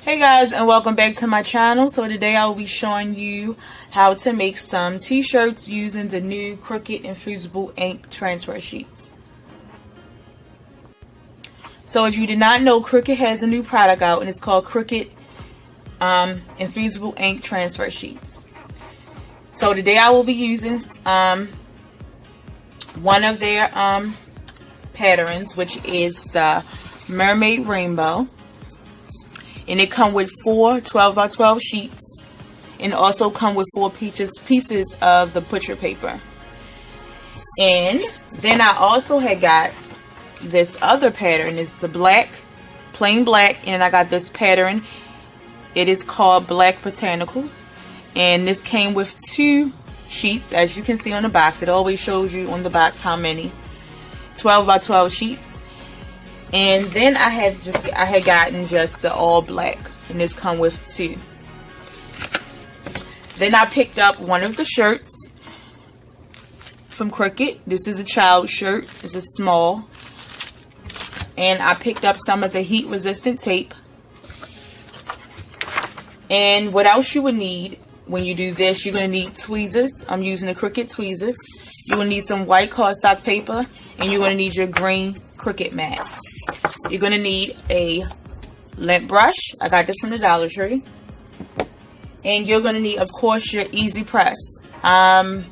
Hey guys, and welcome back to my channel. So today I will be showing you how to make some t-shirts using the new Cricut infusible ink transfer sheets. So if you did not know, Cricut has a new product out and it's called Cricut infusible ink transfer sheets. So today I will be using one of their patterns, which is the Mermaid Rainbow. And it come with 4 12x12 sheets, and also come with 4 pieces of the butcher paper. And then I also had got this other pattern. It's the plain black, and I got this pattern. It is called Black Botanicals, and this came with 2 sheets, as you can see on the box. It always shows you on the box how many 12x12 sheets. And then I had gotten just the all black, and this come with 2. Then I picked up one of the shirts from Cricut. This is a child shirt. It's a small. And I picked up some of the heat resistant tape. And what else you would need when you do this, you're going to need tweezers. I'm using the Cricut tweezers. You will need some white cardstock paper, and you're going to need your green Cricut mat. You're going to need a lint brush. I got this from the Dollar Tree. And you're going to need, of course, your easy press. I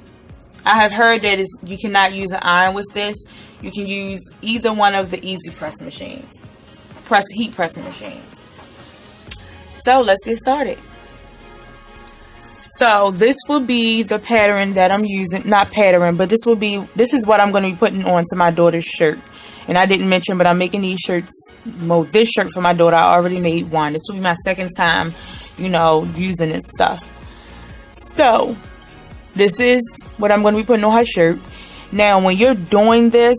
have heard that you cannot use an iron with this. You can use either one of the easy press machines. Heat pressing machines. So let's get started. So this will be the pattern that I'm using. Not pattern, but this is what I'm going to be putting onto my daughter's shirt. And I didn't mention, but I'm making these shirts. This shirt for my daughter, I already made one. This will be my second time, using this stuff. So this is what I'm going to be putting on her shirt. Now, when you're doing this,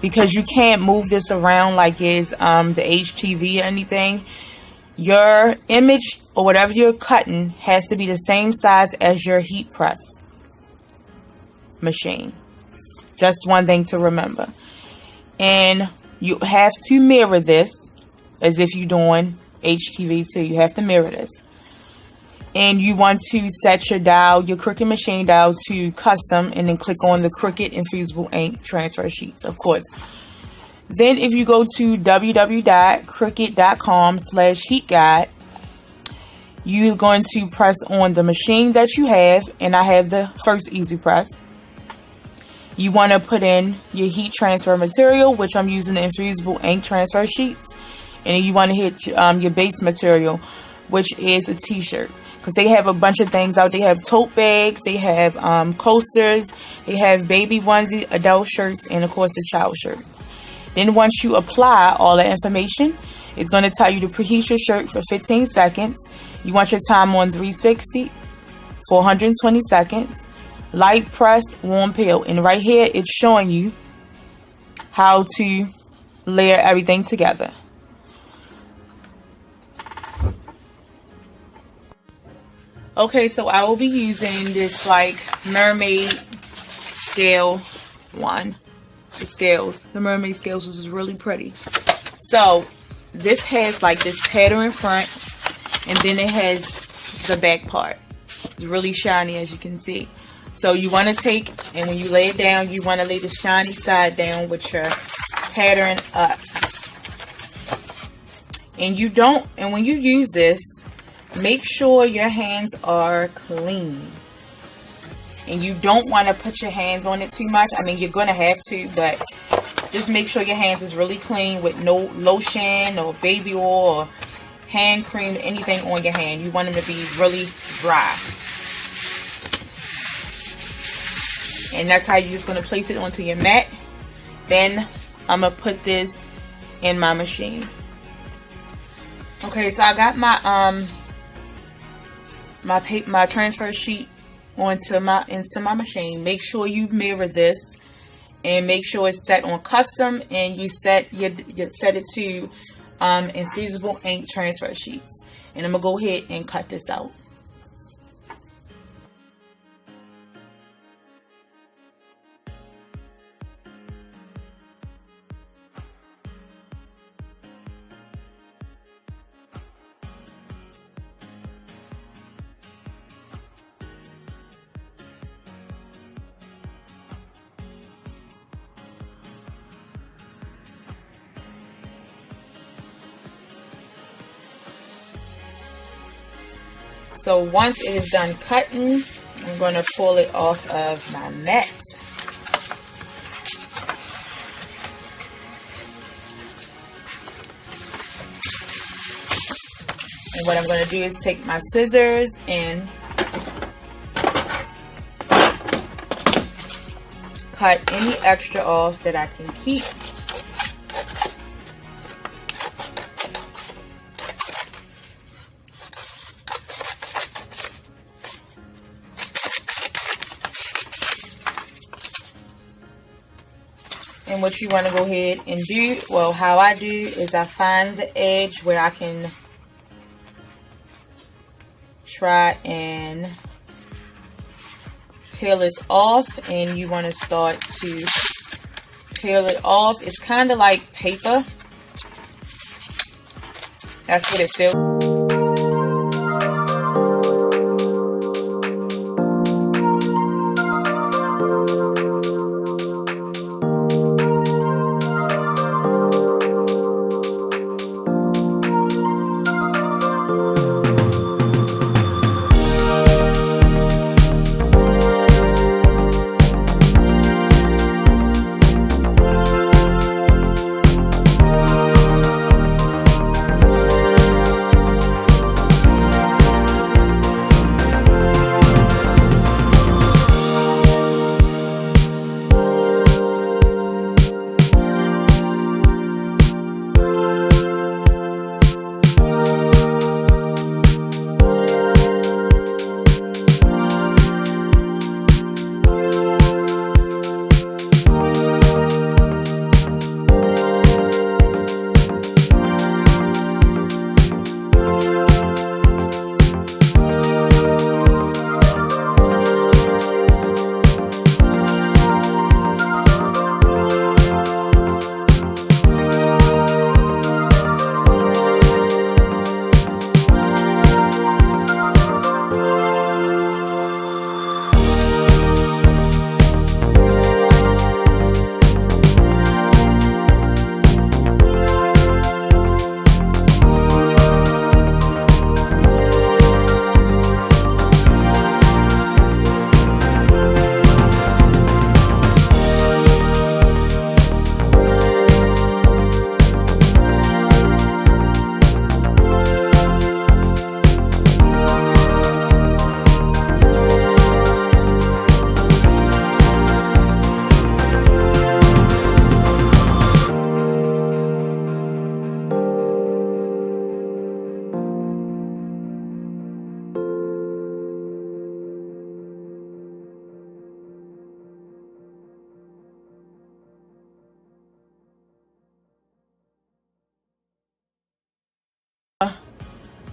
because you can't move this around like it's the HTV or anything, your image or whatever you're cutting has to be the same size as your heat press machine. Just one thing to remember. And you have to mirror this as if you're doing HTV too. You have to mirror this. And you want to set your dial, your Cricut machine dial, to custom, and then click on the Cricut infusible ink transfer sheets, of course. Then if you go to www.cricut.com/heat guide, you're going to press on the machine that you have, and I have the first easy press. You want to put in your heat transfer material, which I'm using the infusible ink transfer sheets. And then you want to hit your base material, which is a t-shirt. Because they have a bunch of things out. They have tote bags, they have coasters, they have baby onesie, adult shirts, and of course a child shirt. Then once you apply all the information, it's going to tell you to preheat your shirt for 15 seconds. You want your time on 360 for 120 seconds. Light press, warm peel. And right here, it's showing you how to layer everything together. Okay, so I will be using this mermaid scale one. The mermaid scales, which is really pretty. So this has this pattern in front, and then it has the back part. It's really shiny, as you can see. So you want to take, and when you lay it down, you want to lay the shiny side down with your pattern up. And when you use this, make sure your hands are clean. And you don't want to put your hands on it too much. I mean, you're going to have to, but just make sure your hands is really clean with no lotion or baby oil or hand cream, anything on your hand. You want them to be really dry. And that's how you're just going to place it onto your mat. Then I'm going to put this in my machine. Okay, so I got my my transfer sheet into my machine. Make sure you mirror this and make sure it's set on custom, and you set it to infusible ink transfer sheets. And I'm gonna go ahead and cut this out. So once it is done cutting, I'm going to pull it off of my mat. And what I'm going to do is take my scissors and cut any extra off that I can keep. And what you want to go ahead and do, well, how I do is I find the edge where I can try and peel this off, and you want to start to peel it off. It's kind of like paper. That's what it feels.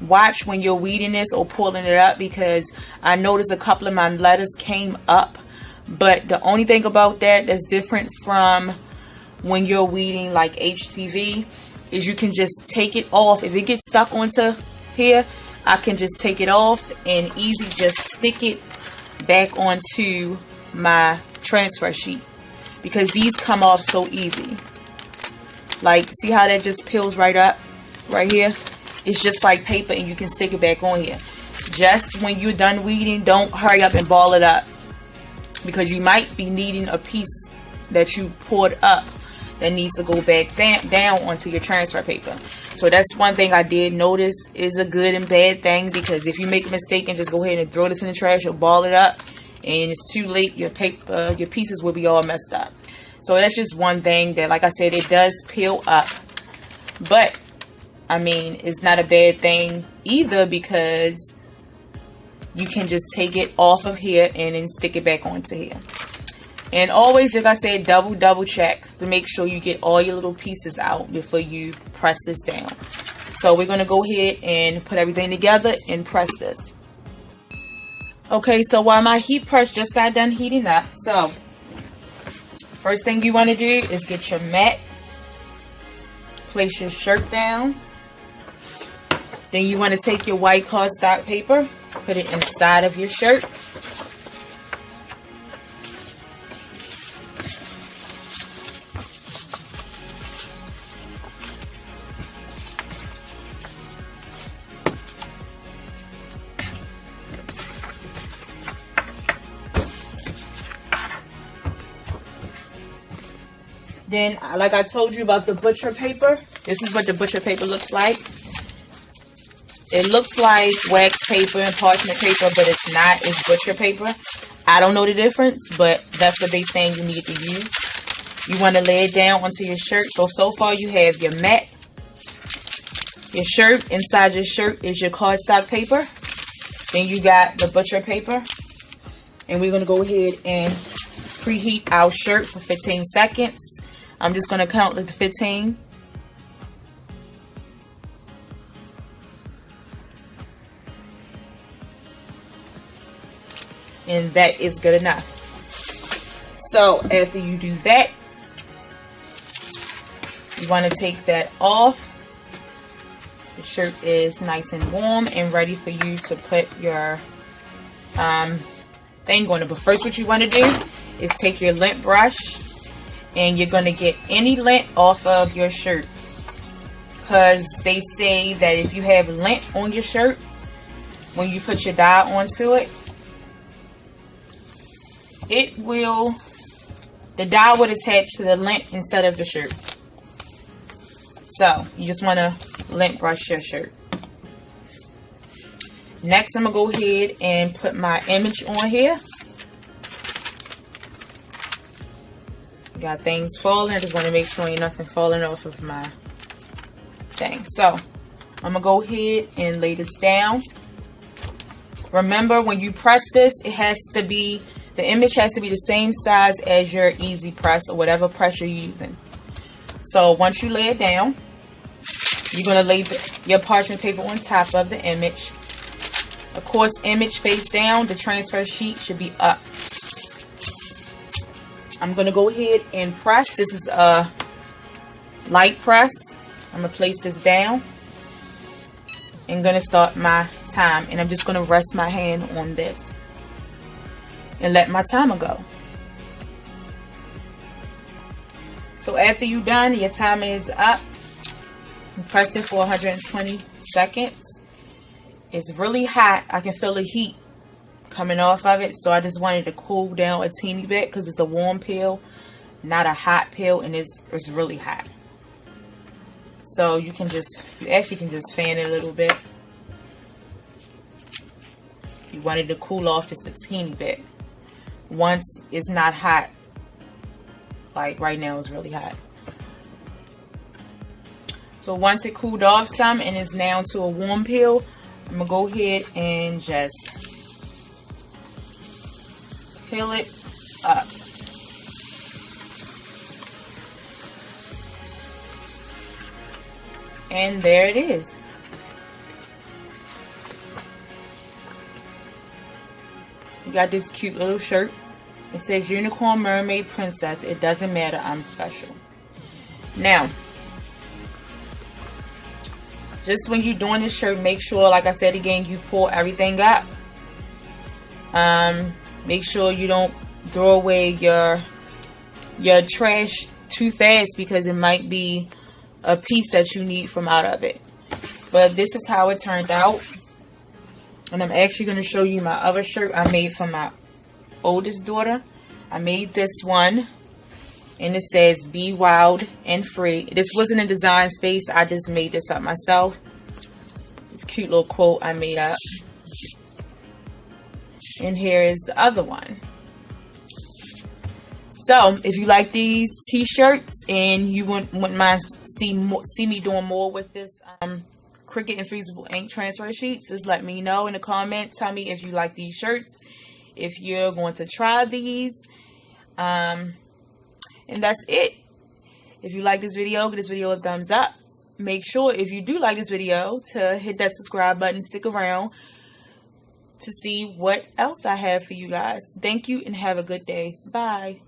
Watch when you're weeding this or pulling it up, because I noticed a couple of my letters came up, but the only thing about that that's different from when you're weeding like HTV is you can just take it off. If it gets stuck onto here, I can just take it off and easy just stick it back onto my transfer sheet, because these come off so easy. Like, see how that just peels right up right here? It's just like paper, and you can stick it back on here. Just when you're done weeding, don't hurry up and ball it up, because you might be needing a piece that you poured up that needs to go back down onto your transfer paper. So that's one thing I did notice is a good and bad thing, because if you make a mistake and just go ahead and throw this in the trash or ball it up and it's too late, your paper, your pieces will be all messed up. So that's just one thing that, like I said, it does peel up. But I mean, it's not a bad thing either, because you can just take it off of here and then stick it back onto here. And always, like I said, double check to make sure you get all your little pieces out before you press this down. So we're going to go ahead and put everything together and press this. Okay, so while my heat press just got done heating up, so first thing you want to do is get your mat, place your shirt down. Then you want to take your white cardstock paper, put it inside of your shirt. Then, like I told you about the butcher paper, this is what the butcher paper looks like. It looks like wax paper and parchment paper, but it's not. It's butcher paper. I don't know the difference, but that's what they're saying you need to use. You want to lay it down onto your shirt. So far you have your mat, your shirt. Inside your shirt is your cardstock paper. Then you got the butcher paper. And we're going to go ahead and preheat our shirt for 15 seconds. I'm just going to count to 15. And that is good enough. So after you do that, you want to take that off. The shirt is nice and warm and ready for you to put your thing on it. But first what you want to do is take your lint brush and you're going to get any lint off of your shirt. Because they say that if you have lint on your shirt, when you put your dye onto it, the dye would attach to the lint instead of the shirt. So you just want to lint brush your shirt. Next, I'm going to go ahead and put my image on here. Got things falling. I just want to make sure ain't nothing falling off of my thing. So I'm going to go ahead and lay this down. Remember, when you press this, the image has to be the same size as your easy press or whatever press you're using. So once you lay it down, you're going to lay your parchment paper on top of the image. Of course, image face down. The transfer sheet should be up. I'm going to go ahead and press. This is a light press. I'm going to place this down. I'm going to start my time. And I'm just going to rest my hand on this and let my timer go. So after you're done, your timer is up. Press it for 120 seconds. It's really hot. I can feel the heat coming off of it. So I just wanted to cool down a teeny bit because it's a warm peel, not a hot peel, and it's really hot. So you actually can just fan it a little bit. You want it to cool off just a teeny bit. Once it's not hot, like right now it's really hot. So once it cooled off some and is now to a warm peel, I'm going to go ahead and just peel it up. And there it is. You got this cute little shirt. It says Unicorn Mermaid Princess. It doesn't matter, I'm special. Now, just when you're doing this shirt, make sure, like I said again, you pull everything up. Make sure you don't throw away your trash too fast because it might be a piece that you need from out of it. But this is how it turned out. And I'm actually going to show you my other shirt I made for my oldest daughter. I made this one. And it says, be wild and free. This wasn't a design space. I just made this up myself. This cute little quote I made up. And here is the other one. So, if you like these t-shirts and you wouldn't mind see me doing more with this Cricut infusible ink transfer sheets, just let me know in the comments. Tell me if you like these shirts, if you're going to try these. And that's it. If you like this video, give this video a thumbs up. Make sure, if you do like this video, to hit that subscribe button. Stick around to see what else I have for you guys. Thank you and have a good day. Bye.